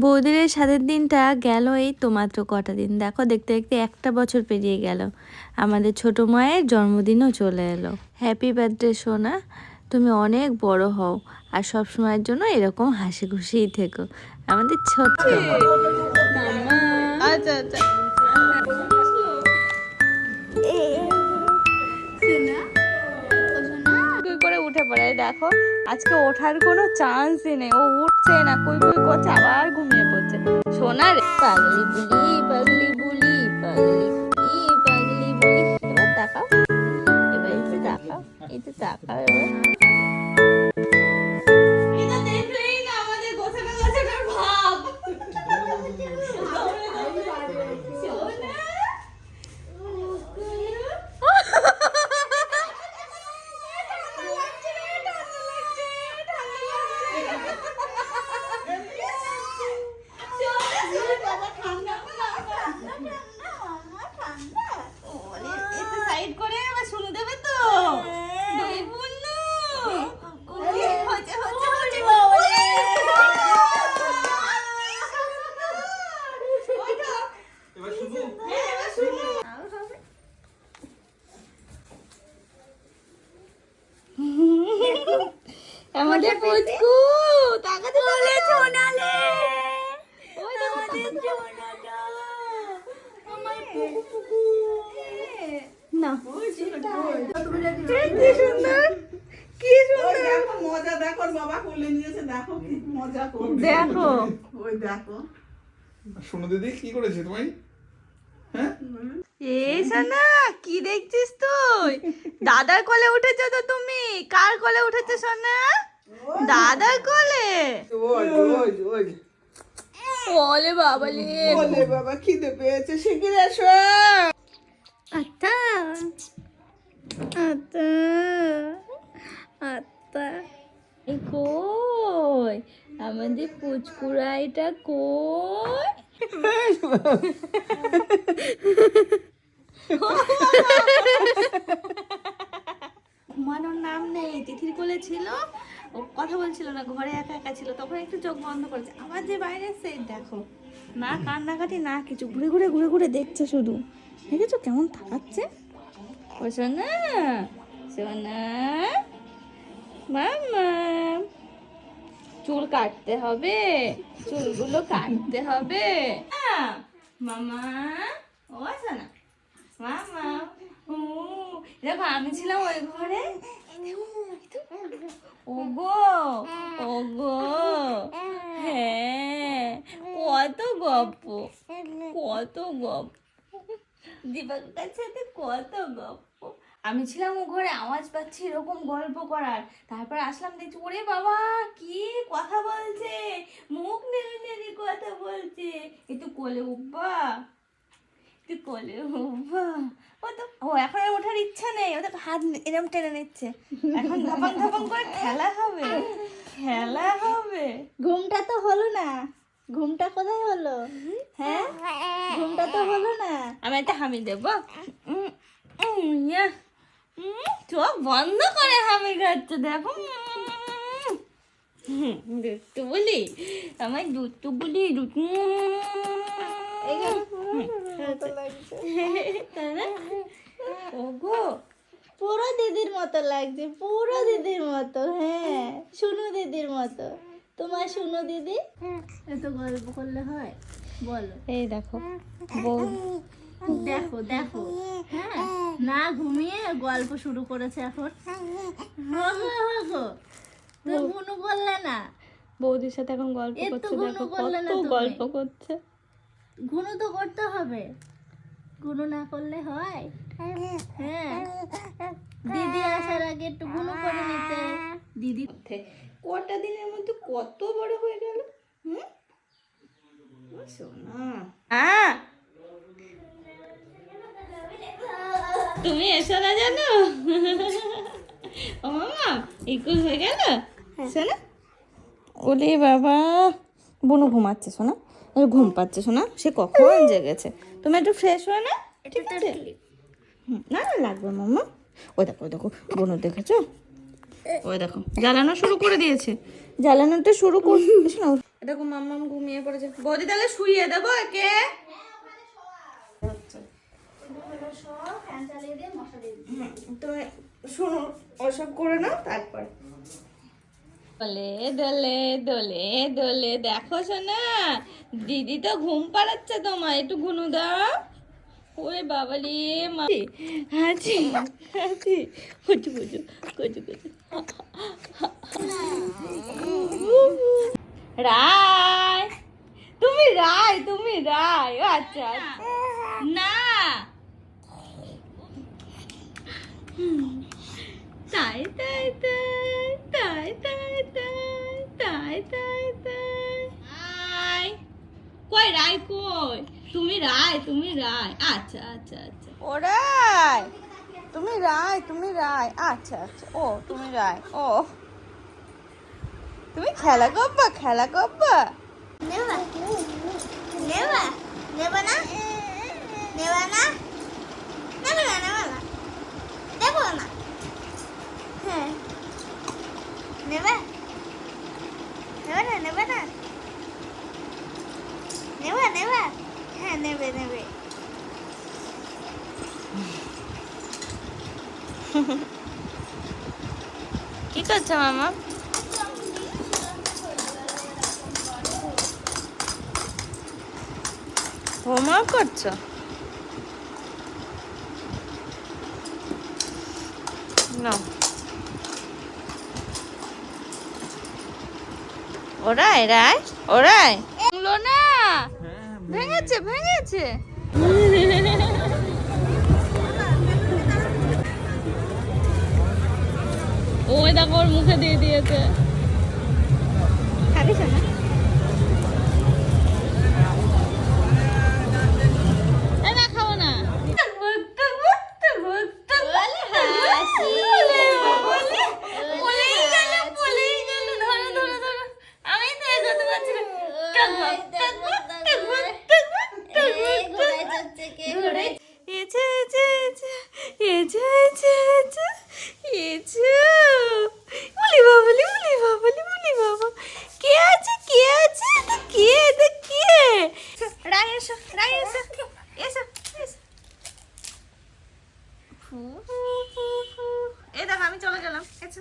বৌদির এই স্বাদের দিনটা গেল এই তো মাত্র কটা দিন, দেখো দেখতে দেখতে একটা বছর পেরিয়ে গেল। আমাদের ছোট মায়ের জন্মদিনও চলে এলো। হ্যাপি বার্থডে সোনা, তুমি অনেক বড় হও আর সব সময়ের জন্য এরকম হাসি খুশিই থেকো আমাদের ছোট্ট মা। আচ্ছা আচ্ছা করে উঠে পড়ে, দেখো আজকে ওঠার কোনো চান্সই নেই, ও উঠছে না, কই কই করছে, আবার ঘুমিয়ে পড়ছে। সোনা রে পাগলি বুলি পাগলি বুলি পাগলি বুলি পাগলি বুলি। এবার তাকাও, এবার একটু তাকাও, একটু তাকাও এবার। এটা দেখলেই না আমাদের গোছানো গোছানোর ভাব। আমাদের পুচকু তাকাতে বলে সোনালে, ওই আমাদের সোনাটা, আমার পুকু পুকু না, কি সুন্দর, কি সুন্দর, দেখো মজা, দেখো বাবা কোলে নিয়েছে, দেখো কি মজা করবে, দেখো ওই দেখো। শোনো দিদি কি করেছে তোমায়? হ্যাঁ এই সোনা কি দেখছিস তুই? দাদার কোলে উঠেছো তো তুমি? কার কোলে উঠেছো সোনা? দাদার কোলে। ওই ওই ওই ওলে বাবালে, বলে বাবা খিদে পেয়েছে, শিগগির এসো। আত্তা আত্তা আত্তা, এই কই আমাদের পুচকুড়াইটা কই? ঘুমানোর নাম নেই, তিথির কোলে ছিল, ও কথা বলছিল না, ঘরে একা একা ছিল, তখন একটু চোখ বন্ধ করেছে, আবার যে বাইরে এসে দেখো না কান্নাকাটি না কিছু, ঘুরে ঘুরে ঘুরে ঘুরে দেখছে শুধু, দেখেছো কেমন তাকাচ্ছে? ও সোনা সোনা মামা, চুল কাটতে হবে, চুলগুলো কাটতে হবে মামা, ও সোনা মামা। ও দেখো আমি ছিলাম ওই ঘরে, ওগো ওগো, হ্যাঁ কত গল্প, কত গল্প, দীপকের সাথে কত গল্প। আমি ছিলাম ও ঘরে, আওয়াজ পাচ্ছি এরকম গল্প করার, তারপর আসলাম দেখছি ওরে বাবা কি কথা বলছে, মুখ নেড়ে নেড়ে কথা বলছে, একটু কোলে উঠবা, একটু কোলে উঠবা। ও তো ও এখন আর ওঠার ইচ্ছা নেই, ও তো হাত এরম টেনে নিচ্ছে, এখন ধাপাং ধাপাং করে খেলা হবে, খেলা হবে। ঘুমটা তো হলো না, ঘুমটা কোথায় হলো? হ্যাঁ ঘুমটা তো হলো না। আমি একটা হামি দেবো, ইয়া, চোখ বন্ধ করে হামি খাচ্ছে, দেখো দুট্টু বলি, আমার দুট্টু বলি, দুট্টু ওগো পুরো দিদির মতো লাগছে, পুরো দিদির মতো, হ্যাঁ শুনু দিদির মতো। তোমার শুনু দিদি এত গল্প করলে হয় বলো? এই দেখো বউ, দেখো দেখো, হ্যাঁ না ঘুমিয়ে গল্প শুরু করেছে এখন। হগো হগো, তো গুনু করলে না, বৌদির সাথে এখন গল্প এর তো করছে, গুনু দেখো করলে না কত তুমি। গল্প করছে। গুনু তো করতে হবে, গুনু না করলে হয়? হ্যাঁ দিদি আসার আগে একটু গুনু করে নিতে। দিদি কটা দিনের মধ্যে কত বড় হয়ে গেল, হুম সোনা। তুমি এসো না জানো, ও মামা ইকুল হয়ে গেল শোনা। ওলে বাবা, বুনু ঘুমাচ্ছে শোনা, ঘুম পাচ্ছে শোনা, সে কখন জেগেছে। তুমি একটু ফ্রেশ হয়ে না, ঠিক আছে? না না লাগবে মামা। ওই দেখো ওই দেখো বুনু, দেখেছো? ওই দেখো জ্বালানো শুরু করে দিয়েছে, জ্বালানোটা শুরু করছে না, দেখো মাম্মাম ঘুমিয়ে পড়েছে। বৌদি তাহলে শুইয়ে দেবো একে। ফ্যান চালিয়ে দিয়ে মশা দিয়ে দিই। তুমি শোনো, ওসব করে নাও তারপর। দোলে দোলে দোলে দোলে, দেখো শোনা দিদি তো ঘুম পাড়াচ্ছে তোমায়, একটু ঘুনু দাও। ওরে বাবা রে মা, হাঁচি হাঁচি, কুচু কুচু কুচু কুচু। রায়, তুমি রায়, তুমি রায়। ও আচ্ছা আচ্ছা। না তাই তাই তাই তাই তাই তাই তাই তাই তাই। রায় কই, রায় কই? তুমি রায়, তুমি রায়। আচ্ছা আচ্ছা আচ্ছা। ও রায়, তুমি রায়, তুমি রায়। আচ্ছা আচ্ছা, ও তুমি রায়। ও তুমি খেলা করবা, খেলা করবা। নেবা নেবা নেবা না নেবা না নেবা না নেবা না দেবো না। হ্যাঁ নেবা নেবা না নেবা না নেবা নেবা। হ্যাঁ নেবে নেবে। কি করছো মামা? হোমওয়ার্ক করছো? না ওরাই রায়, ওরাই ভাঙলো না, ভেঙেছে ভেঙেছে। ওই দেখো ওর মুখে দিয়ে দিয়েছে। খাবি শোনা? এই না খাবো না। এই দেখো আমি চলে গেলাম। এসো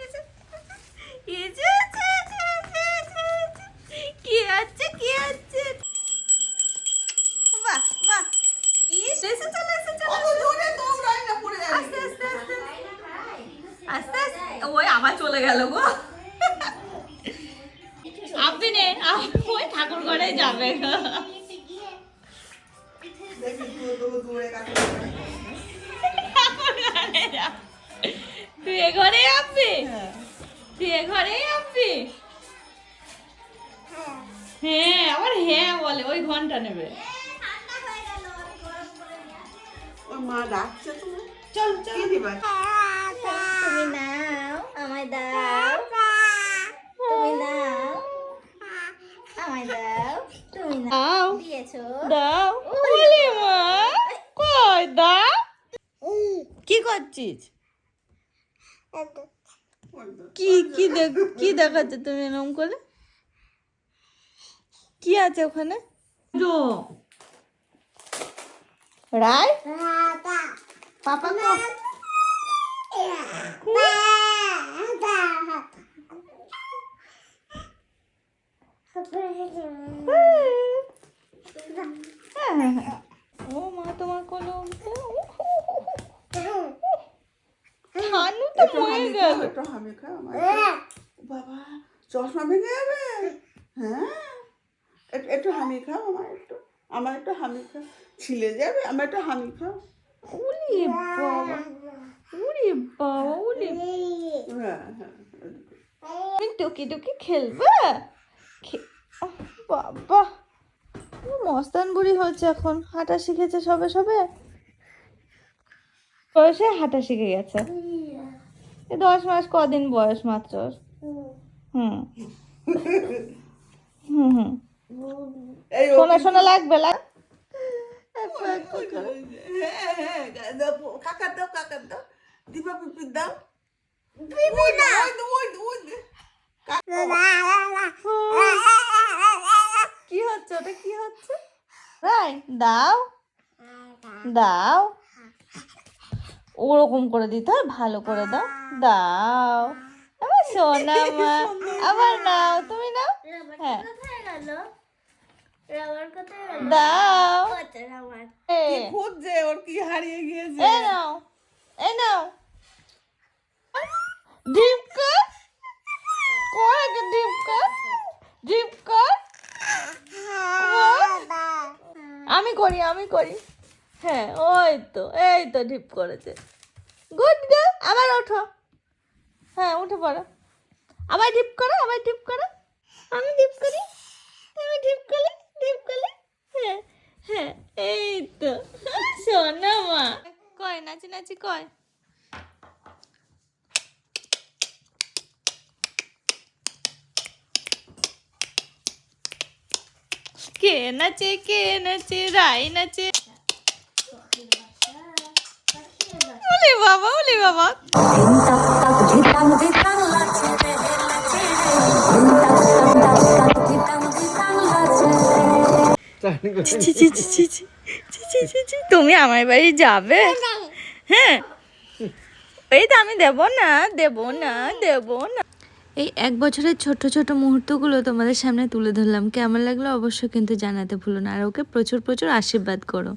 এসো কি আছে কি আছে। বাহ বাহ, কি এসে চলে এসে চলে অত জোরে দৌড়াই না, পড়ে যাবে। আস্তে আস্তে আস্তে আস্তে আস্তে। ওই আবার চলে গেল গো। আপনি নে, ওই ঠাকুর ঘরে যাবে। দেখি দৌড়ে কাছে। তুই এ ঘরে আসবি, তুই এ ঘরে আসবি। হ্যাঁ আবার হ্যাঁ বলে, ওই ঘন্টা নেবে। ওর মা ডাকছে তুমি, চল চল। কি দিবা? তুমি নাও আমায় দাও, তুমি নাও আমায় দাও, তুমি নাও দিয়েছো। দাও বলি মা, কই দাও। কি করছিস? কি কি কি দেখাচ্ছে তুমি এরকম করে? কি আছে ওখানে? রায় পাপা কো ও মা তোমার কোলে উঠবে। ঠানু তো মরে গেল। একটু হামি খাও আমার। বাবা চশমা ভেঙে যাবে। হ্যাঁ একটু হামি খাও আমার, একটু আমার একটু হামি খাও, ছিলে যাবে। আমার একটু হামি খাও। উলি বাবা, উলি বাবা, উলি। হ্যাঁ হ্যাঁ। তুমি টুকি টুকি খেলবে? বাবা মস্তান বুড়ি হচ্ছে এখন, হাঁটা শিখেছে সবে সবে বয়সে হাঁটা শিখে গেছে। 10 মাস কদিন বয়স মাত্র। হুম হুম হুম এই শোনা শোনা লাগবে হ্যাঁ হ্যাঁ দাও, কাকা দাও, কাকা দাও, দিবা পিপি দাও। কি হচ্ছে ওটা, কি হচ্ছে? রাই দাও দাও, ওরকম করে দিতে হয়, ভালো করে দাও, দাও আমার সোনা মা। আবার নাও, তুমি নাও, হ্যাঁ দাও, কি খুঁজছে, ওর কি হারিয়ে গিয়েছে? এই নাও, এই নাও, ডিপ কর, কর একটা ডিপ কর, ডিপ কর। আমি করি, আমি করি, হ্যাঁ ওই তো, এই তো ডিপ করেছে, গুড গার্ল। আবার ওঠো, হ্যাঁ উঠে পড়ো, আবার ডিপ করো, আবার ডিপ করো, আমি ডিপ করি, আমি ডিপ করি, ডিপ করি, হ্যাঁ হ্যাঁ এই তো সোনা মা। কয় নাচি নাচি কয়, কে নাচে রাই নাচে। ওলে বাবা, ওলে বাবা, তুমি আমার বাড়ি যাবে? হ্যাঁ এই তো আমি দেব না, দেব না, দেব না। এই 1 বছরের ছোট ছোট মুহূর্তগুলো তোমাদের সামনে তুলে ধরলাম। কেমন লাগলো অবশ্যই কিন্তু জানাতে ভুলো না, আর ওকে প্রচুর প্রচুর আশীর্বাদ করো।